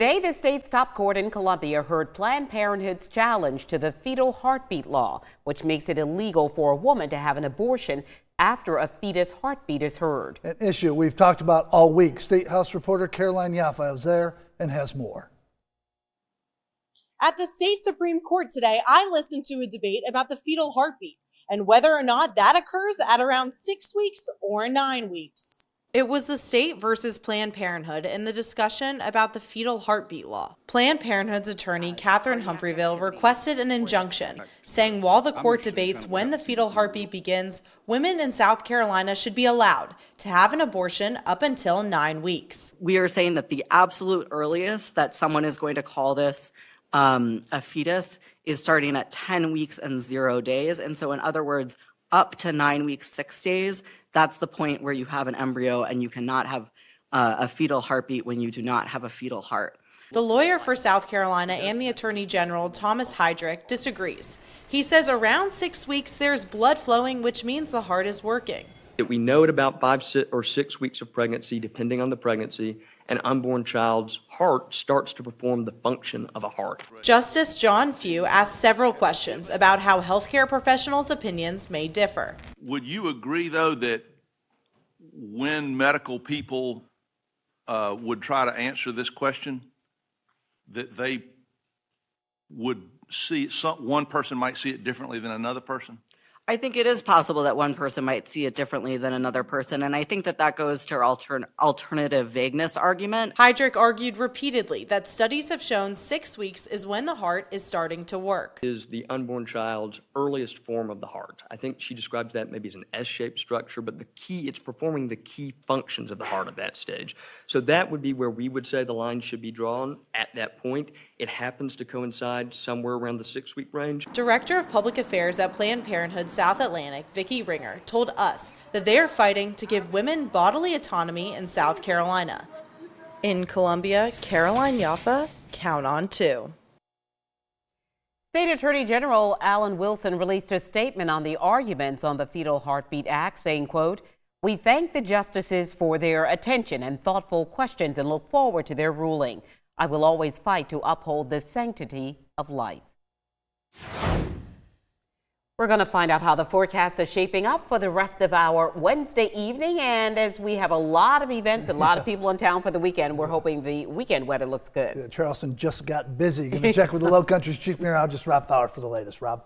Today, the state's top court in Columbia heard Planned Parenthood's challenge to the fetal heartbeat law, which makes it illegal for a woman to have an abortion after a fetus heartbeat is heard. An issue we've talked about all week. State House reporter Caroline Yaffa is there and has more. At the state Supreme Court today, I listened to a debate about the fetal heartbeat and whether or not that occurs at around 6 weeks or 9 weeks. It was the state versus Planned Parenthood in the discussion about the fetal heartbeat law. Planned Parenthood's attorney, Catherine Humphreyville, requested an injunction, saying while the court debates when the fetal heartbeat begins, women in South Carolina should be allowed to have an abortion up until 9 weeks. We are saying that the absolute earliest that someone is going to call this a fetus is starting at 10 weeks and 0 days. And so in other words, up to 9 weeks, 6 days, that's the point where you have an embryo and you cannot have a fetal heartbeat when you do not have a fetal heart. The lawyer for South Carolina and the Attorney General, Thomas Heydrich, disagrees. He says around 6 weeks there's blood flowing, which means the heart is working. We know at about 5 or 6 weeks of pregnancy, depending on the pregnancy, an unborn child's heart starts to perform the function of a heart. Justice John Few asked several questions about how healthcare professionals' opinions may differ. Would you agree, though, that when medical people would try to answer this question, that they would see one person might see it differently than another person? I think it is possible that one person might see it differently than another person, and I think that that goes to our alternative vagueness argument. Heydrich argued repeatedly that studies have shown 6 weeks is when the heart is starting to work. Is the unborn child's earliest form of the heart. I think she describes that maybe as an S-shaped structure, but it's performing the key functions of the heart at that stage. So that would be where we would say the line should be drawn at that point. It happens to coincide somewhere around the 6 week range. Director of Public Affairs at Planned Parenthood South Atlantic, Vicki Ringer, told us that they are fighting to give women bodily autonomy in South Carolina. In Columbia, Caroline Yaffa, Count on 2. State Attorney General Alan Wilson released a statement on the arguments on the Fetal Heartbeat Act, saying, quote, "We thank the justices for their attention and thoughtful questions and look forward to their ruling. I will always fight to uphold the sanctity of life." We're going to find out how the forecast is shaping up for the rest of our Wednesday evening. And as we have a lot of events and a lot of people in town for the weekend, we're hoping the weekend weather looks good. Yeah, Charleston just got busy. Going to check with the Low Country's Chief Meteorologist Rob Fowler for the latest. Rob.